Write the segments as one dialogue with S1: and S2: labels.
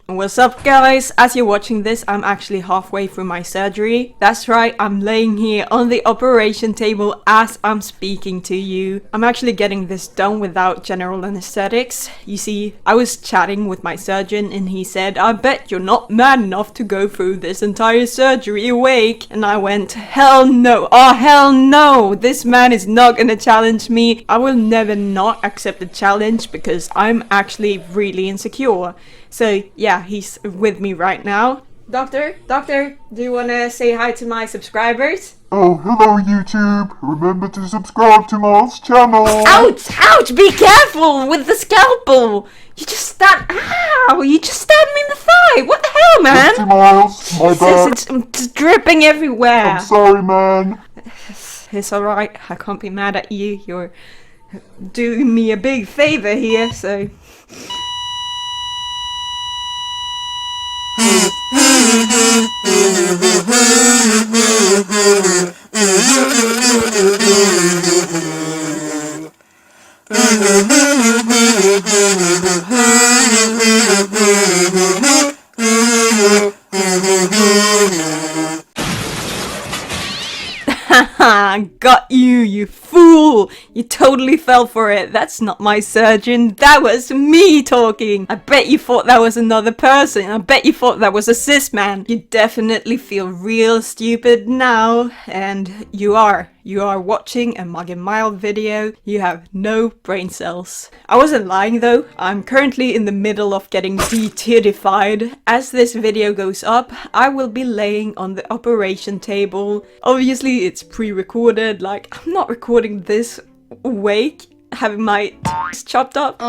S1: What's up guys? As you're watching this, I'm actually halfway through my surgery. That's right, I'm laying here on the operation table as I'm speaking to you. I'm actually getting this done without general anesthetics. You see, I was chatting with my surgeon and he said, I bet you're not mad enough to go through this entire surgery awake. And I went, hell no, oh hell no, this man is not gonna challenge me. I will never not accept a challenge because I'm actually really insecure. So yeah, he's with me right now. Doctor, do you want to say hi to my subscribers?
S2: Oh, hello YouTube. Remember to subscribe to Myle's channel.
S1: Ouch, ouch, be careful with the scalpel. You just stabbed me in the thigh. What the hell, man?
S2: Empty, Myles, my bad.
S1: It's dripping everywhere.
S2: I'm sorry, man.
S1: It's alright, I can't be mad at you. You're doing me a big favor here, so... Haha, got you, you fool! You totally fell for it. That's not my surgeon. That was me talking. I bet you thought that was another person. I bet you thought that was a cis man. You definitely feel real stupid now. And you are. You are watching a Muggen Mylle video. You have no brain cells. I wasn't lying though. I'm currently in the middle of getting 𝗙𝗹𝗹𝗶𝘄. As this video goes up, I will be laying on the operation table. Obviously it's pre-recorded, like I'm not recording this awake, having my chopped up.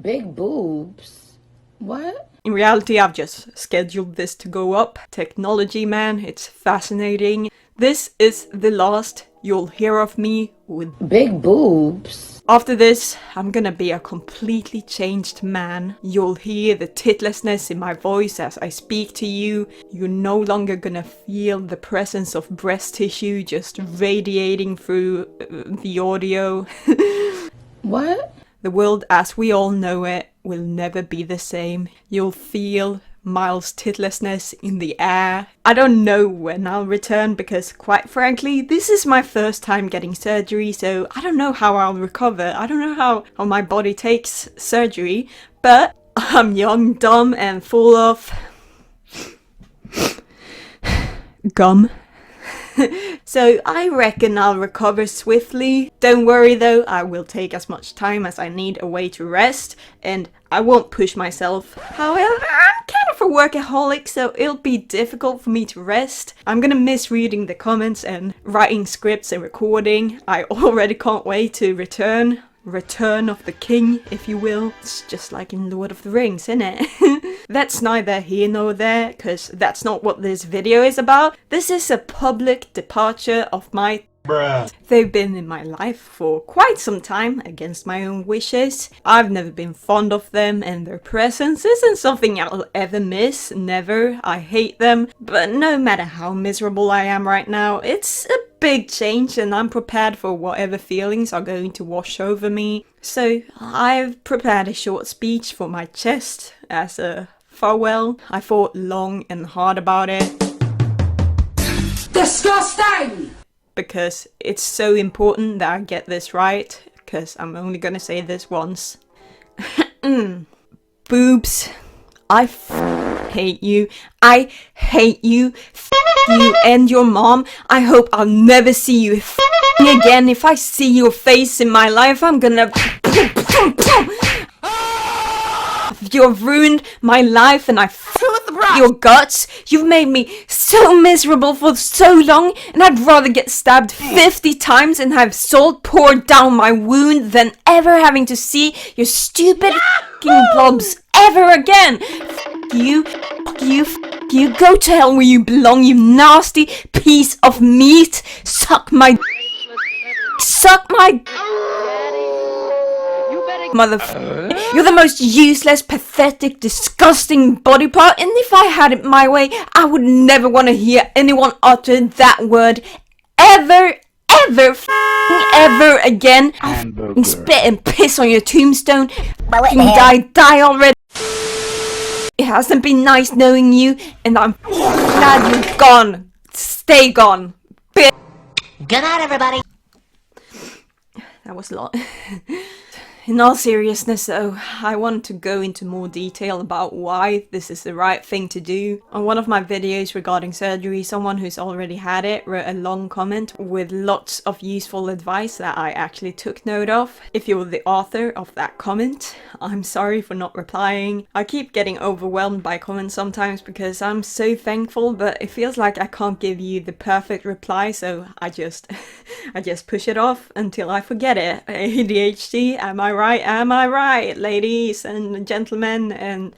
S3: Big boobs? What?
S1: In reality, I've just scheduled this to go up. Technology, man, it's fascinating. This is the last you'll hear of me with
S3: big boobs.
S1: After this, I'm gonna be a completely changed man. You'll hear the titlessness in my voice as I speak to you. You're no longer gonna feel the presence of breast tissue just radiating through the audio.
S3: What?
S1: The world as we all know it will never be the same. You'll feel Myle's titlessness in the air. I don't know when I'll return because quite frankly, this is my first time getting surgery, so I don't know how I'll recover. I don't know how my body takes surgery, but I'm young, dumb, and full of gum. So I reckon I'll recover swiftly. Don't worry though, I will take as much time as I need away to rest, and I won't push myself. However, I'm kind of a workaholic, so it'll be difficult for me to rest. I'm gonna miss reading the comments and writing scripts and recording. I already can't wait to return. Return of the King, if you will. It's just like in Lord of the Rings, innit? That's neither here nor there, because that's not what this video is about. This is a public departure of my bruh. They've been in my life for quite some time, against my own wishes. I've never been fond of them, and their presence isn't something I'll ever miss, never. I hate them, but no matter how miserable I am right now, it's a big change and I'm prepared for whatever feelings are going to wash over me. So I've prepared a short speech for my chest as a farewell. I thought long and hard about it.
S3: Disgusting!
S1: Because it's so important that I get this right, because I'm only gonna say this once. Boobs, I hate you. I hate you. You and your mom. I hope I'll never see you again. If I see your face in my life, I'm gonna... You've ruined my life and I your guts. You've made me so miserable for so long, and I'd rather get stabbed 50 times and have salt poured down my wound than ever having to see your stupid blobs ever again. You, go to hell where you belong, you nasty piece of meat. Suck my motherfucker. You're the most useless, pathetic, disgusting body part, and if I had it my way, I would never want to hear anyone utter that word ever again. I'll spit and piss on your tombstone. Die already. It hasn't been nice knowing you, and I'm glad you're gone. Stay gone. Good night, everybody. That was a lot. In all seriousness though, I want to go into more detail about why this is the right thing to do. On one of my videos regarding surgery, someone who's already had it wrote a long comment with lots of useful advice that I actually took note of. If you're the author of that comment, I'm sorry for not replying. I keep getting overwhelmed by comments sometimes because I'm so thankful, but it feels like I can't give you the perfect reply, so I just push it off until I forget it. ADHD, am I right? Am I right, ladies and gentlemen and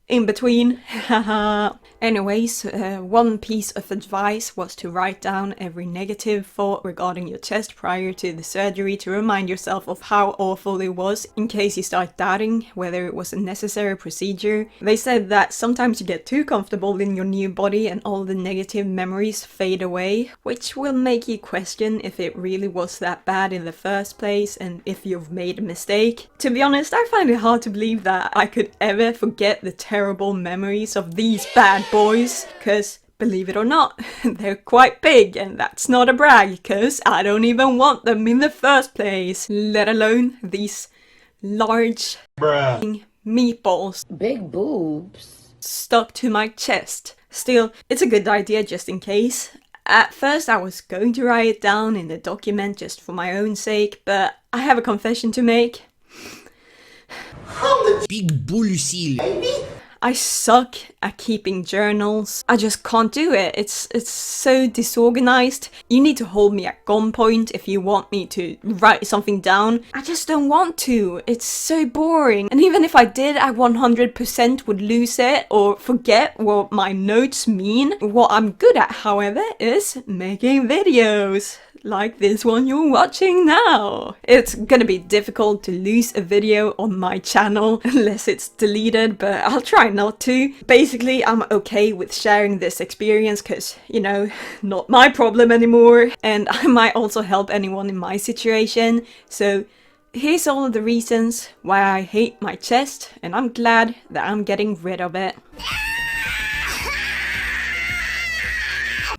S1: in between? Haha. Anyways, one piece of advice was to write down every negative thought regarding your chest prior to the surgery to remind yourself of how awful it was in case you start doubting whether it was a necessary procedure. They said that sometimes you get too comfortable in your new body and all the negative memories fade away, which will make you question if it really was that bad in the first place and if you've made a mistake. To be honest, I find it hard to believe that I could ever forget the terrible memories of these bad boys, because believe it or not, they're quite big, and that's not a brag, because I don't even want them in the first place, let alone these large meatballs.
S3: Big boobs.
S1: Stuck to my chest. Still, it's a good idea just in case. At first I was going to write it down in the document just for my own sake, but I have a confession to make.
S4: Big bullshit.
S1: I suck at keeping journals. I just can't do it. It's so disorganized. You need to hold me at gunpoint if you want me to write something down. I just don't want to. It's so boring. And even if I did, I 100% would lose it or forget what my notes mean. What I'm good at, however, is making videos. Like this one you're watching now. It's gonna be difficult to lose a video on my channel unless it's deleted, but I'll try not to. Basically, I'm okay with sharing this experience because, you know, not my problem anymore, and I might also help anyone in my situation. So here's all of the reasons why I hate my chest, and I'm glad that I'm getting rid of it.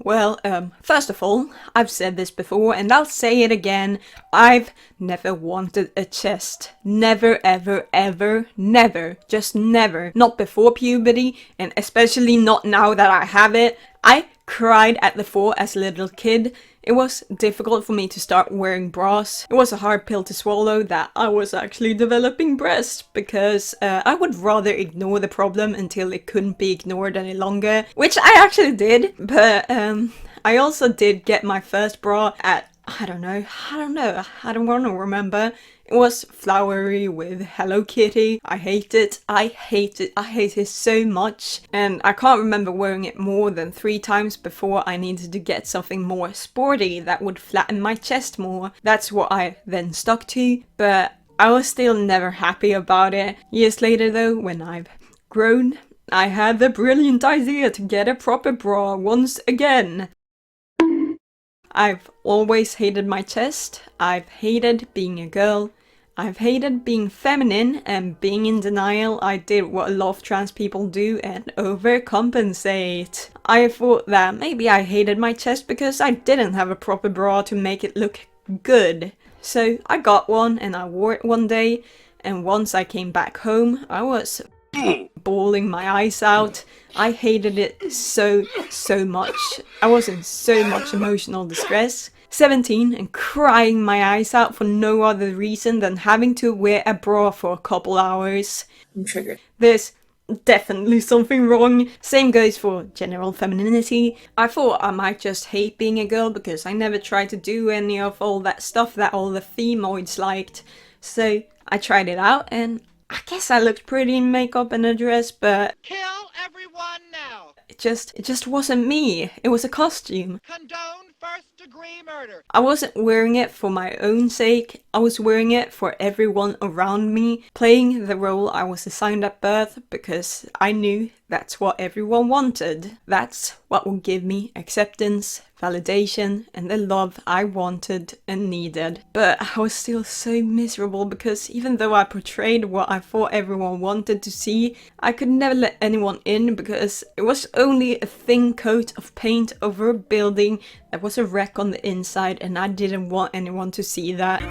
S1: Well, first of all, I've said this before and I'll say it again. I've never wanted a chest. Never, ever, ever, never. Just never. Not before puberty, and especially not now that I have it. I cried at the thought as a little kid. It was difficult for me to start wearing bras. It was a hard pill to swallow that I was actually developing breasts, because I would rather ignore the problem until it couldn't be ignored any longer, which I actually did, but I also did get my first bra at, I don't want to remember. It was flowery with Hello Kitty. I hate it. I hate it so much. And I can't remember wearing it more than 3 times before I needed to get something more sporty that would flatten my chest more. That's what I then stuck to, but I was still never happy about it. Years later though, when I've grown, I had the brilliant idea to get a proper bra once again. I've always hated my chest. I've hated being a girl. I've hated being feminine and being in denial. I did what a lot of trans people do and overcompensate. I thought that maybe I hated my chest because I didn't have a proper bra to make it look good. So I got one and I wore it one day, and once I came back home, I was bawling my eyes out. I hated it so much. I was in so much emotional distress. 17 and crying my eyes out for no other reason than having to wear a bra for a couple hours.
S3: I'm triggered.
S1: There's definitely something wrong. Same goes for general femininity. I thought I might just hate being a girl because I never tried to do any of all that stuff that all the femoids liked. So I tried it out and I guess I looked pretty in makeup and a dress, but
S5: Kill everyone now!
S1: it just wasn't me. It was a costume.
S5: Condone first-degree murder!
S1: I wasn't wearing it for my own sake. I was wearing it for everyone around me, playing the role I was assigned at birth because I knew that's what everyone wanted. That's what would give me acceptance, validation, and the love I wanted and needed. But I was still so miserable because even though I portrayed what I thought everyone wanted to see, I could never let anyone in because it was only a thin coat of paint over a building that was a wreck on the inside, and I didn't want anyone to see that.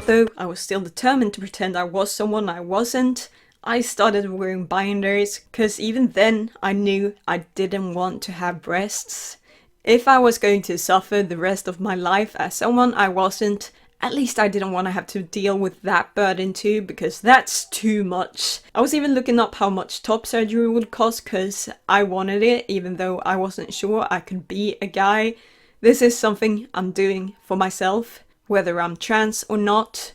S1: Though I was still determined to pretend I was someone I wasn't, I started wearing binders, because even then I knew I didn't want to have breasts. If I was going to suffer the rest of my life as someone I wasn't, at least I didn't want to have to deal with that burden too, because that's too much. I was even looking up how much top surgery would cost because I wanted it, even though I wasn't sure I could be a guy. This is something I'm doing for myself, whether I'm trans or not.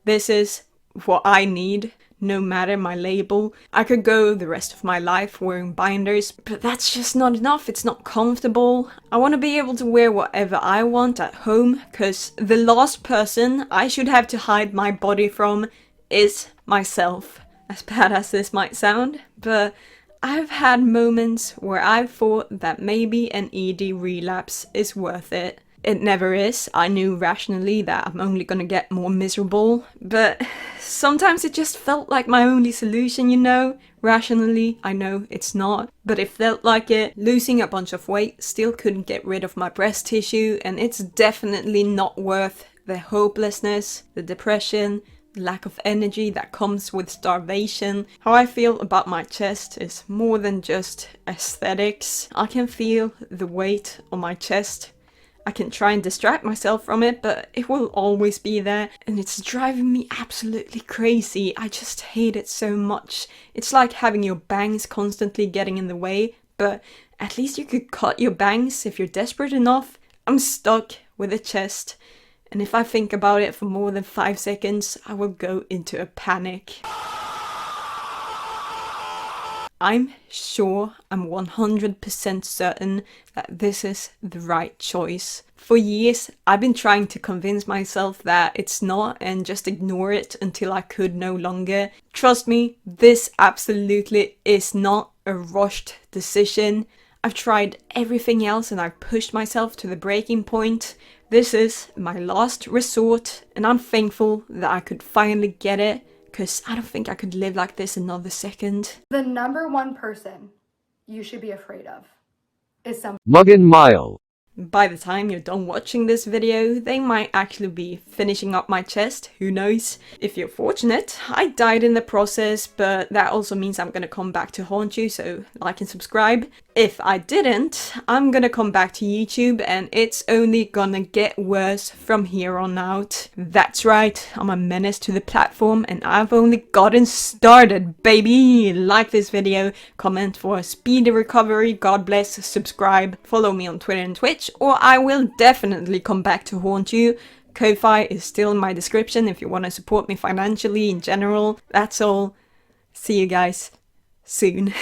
S1: This is what I need. No matter my label. I could go the rest of my life wearing binders, but that's just not enough. It's not comfortable. I want to be able to wear whatever I want at home, because the last person I should have to hide my body from is myself. As bad as this might sound, but I've had moments where I've thought that maybe an ED relapse is worth it. It never is. I knew rationally that I'm only gonna get more miserable, but sometimes it just felt like my only solution, you know? Rationally, I know it's not, but it felt like it. Losing a bunch of weight still couldn't get rid of my breast tissue, and it's definitely not worth the hopelessness, the depression, the lack of energy that comes with starvation. How I feel about my chest is more than just aesthetics. I can feel the weight on my chest. I can try and distract myself from it, but it will always be there, and it's driving me absolutely crazy. I just hate it so much. It's like having your bangs constantly getting in the way, but at least you could cut your bangs if you're desperate enough. I'm stuck with a chest, and if I think about it for more than 5 seconds, I will go into a panic. I'm sure, I'm 100% certain that this is the right choice. For years, I've been trying to convince myself that it's not and just ignore it until I could no longer. Trust me, this absolutely is not a rushed decision. I've tried everything else and I've pushed myself to the breaking point. This is my last resort, and I'm thankful that I could finally get it. Because I don't think I could live like this another second.
S4: The number one person you should be afraid of is
S6: Muggen Mylle.
S1: By the time you're done watching this video, they might actually be finishing up my chest, who knows. If you're fortunate, I died in the process, but that also means I'm gonna come back to haunt you, so like and subscribe. If I didn't, I'm gonna come back to YouTube and it's only gonna get worse from here on out. That's right, I'm a menace to the platform and I've only gotten started, baby! Like this video, comment for a speedy recovery, God bless, subscribe, follow me on Twitter and Twitch, or I will definitely come back to haunt you. Ko-fi is still in my description if you want to support me financially in general. That's all. See you guys soon.